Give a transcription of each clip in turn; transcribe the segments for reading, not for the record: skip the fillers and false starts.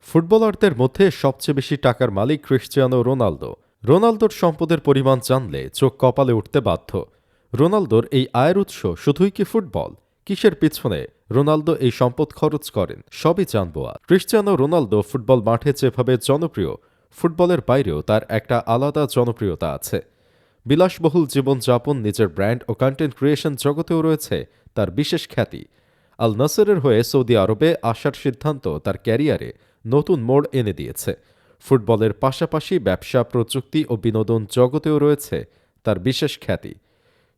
ফুটবলারদের মধ্যে সবচেয়ে বেশি টাকার মালিক ক্রিশ্চিয়ানো রোনালদো। রোনালদোর সম্পদের পরিমাণ জানলে চোখ কপালে উঠতে বাধ্য। রোনালদোর এই আয়ের উৎস শুধুই কি ফুটবল? কিসের পিছনে রোনালদো এই সম্পদ খরচ করেন সবই জানব আজ। ক্রিশ্চিয়ানো রোনালদো ফুটবল মাঠে যেভাবে জনপ্রিয়, ফুটবলের বাইরেও তার একটা আলাদা জনপ্রিয়তা আছে। বিলাসবহুল জীবনযাপন, নিজের ব্র্যান্ড ও কন্টেন্ট ক্রিয়েশন জগতেও রয়েছে তার বিশেষ খ্যাতি। আল নাসেরের হয়ে সৌদি আরবে আসার সিদ্ধান্ত তার ক্যারিয়ারে নতুন মোড় এনে দিয়েছে। ফুটবলের পাশাপাশি ব্যবসা, প্রযুক্তি ও বিনোদন জগতেও রয়েছে তার বিশেষ খ্যাতি।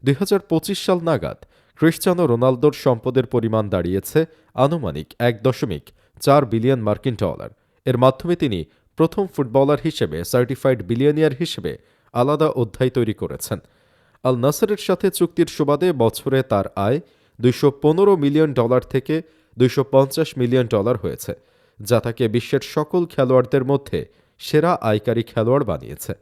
২০২৫ সাল নাগাদ ক্রিশ্চিয়ানো রোনালদোর সম্পদের পরিমাণ দাঁড়িয়েছে আনুমানিক $1.4 বিলিয়ন। এর মাধ্যমে তিনি প্রথম ফুটবলার হিসেবে সার্টিফাইড বিলিয়নিয়ার হিসেবে আলাদা অধ্যায় তৈরি করেছেন। আল নাসেরের সাথে চুক্তির সুবাদে বছরে তার আয় $215 মিলিয়ন থেকে $250 মিলিয়ন হয়েছে, যা তাকে বিশ্বের সকল খেলোয়াড়দের মধ্যে সেরা আয়কারী খেলোয়াড় বানিয়েছে।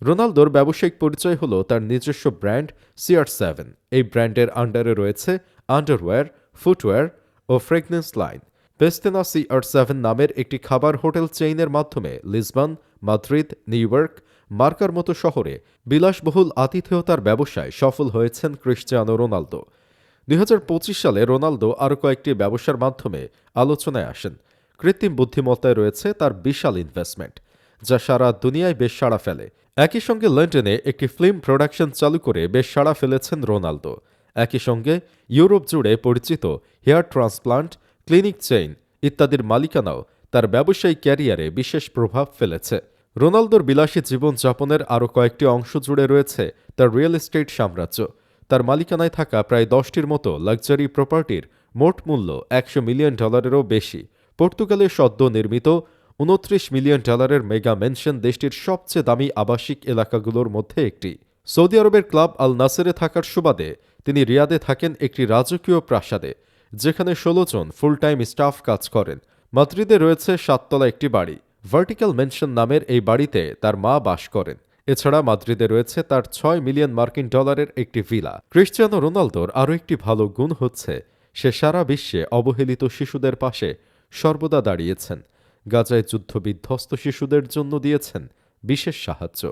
রোনালদোর ব্যবসায়িক পরিচয় হল তার নিজস্ব ব্র্যান্ড CR7। এই ব্র্যান্ডের আন্ডারে রয়েছে আন্ডারওয়্যার, ফুটওয়্যার ও ফ্রেগনেন্স লাইন। পেস্তেনা CR7 নামের একটি খাবার হোটেল চেইনের মাধ্যমে Lisbon, Madrid, new York, marker মতো শহরে বিলাসবহুল আতিথেয়তার ব্যবসায় সফল হয়েছেন ক্রিশ্চিয়ানো রোনালদো। ২০২৫ সালে রোনালদো আরও কয়েকটি ব্যবসার মাধ্যমে আলোচনায় আসেন। কৃত্রিম বুদ্ধিমত্তায় রয়েছে তার বিশাল ইনভেস্টমেন্ট, যা সারা দুনিয়ায় বেশ সাড়া ফেলে। একই সঙ্গে লন্ডনে একটি ফিল্ম প্রোডাকশন চালু করে বেশ সাড়া ফেলেছেন রোনালদো। একই সঙ্গে ইউরোপ জুড়ে পরিচিত হেয়ার ট্রান্সপ্লান্ট, ক্লিনিক চেইন ইত্যাদির মালিকানাও তার ব্যবসায়িক ক্যারিয়ারে বিশেষ প্রভাব ফেলেছে। রোনালদোর বিলাসী জীবনযাপনের আরও কয়েকটি অংশ জুড়ে রয়েছে তার রিয়েল এস্টেট সাম্রাজ্য। তার মালিকানায় থাকা প্রায় 10টির মতো লাক্সারি প্রপার্টির মোট মূল্য $100 মিলিয়নেরও বেশি। পর্তুগালে সদ্য নির্মিত $29 মিলিয়ন মেগা ম্যানশন দেশটির সবচেয়ে দামি আবাসিক এলাকাগুলোর মধ্যে একটি। সৌদি আরবের ক্লাব আল নাসেরে থাকার সুবাদে তিনি রিয়াদে থাকেন একটি রাজকীয় প্রাসাদে, যেখানে 16 জন ফুল টাইম স্টাফ কাজ করেন। মাদ্রিদে রয়েছে 7 তলা একটি বাড়ি। ভার্টিক্যাল ম্যানশন নামের এই বাড়িতে তার মা বাস করেন। এছাড়া মাদ্রিদে রয়েছে তার $6 মিলিয়ন একটি ভিলা। ক্রিশ্চিয়ানো রোনালদোর আরও একটি ভালো গুণ হচ্ছে সে সারা বিশ্বে অবহেলিত শিশুদের পাশে সর্বদা দাঁড়িয়েছেন। গাজায় যুদ্ধবিধ্বস্ত শিশুদের জন্য দিয়েছেন বিশেষ সাহায্য।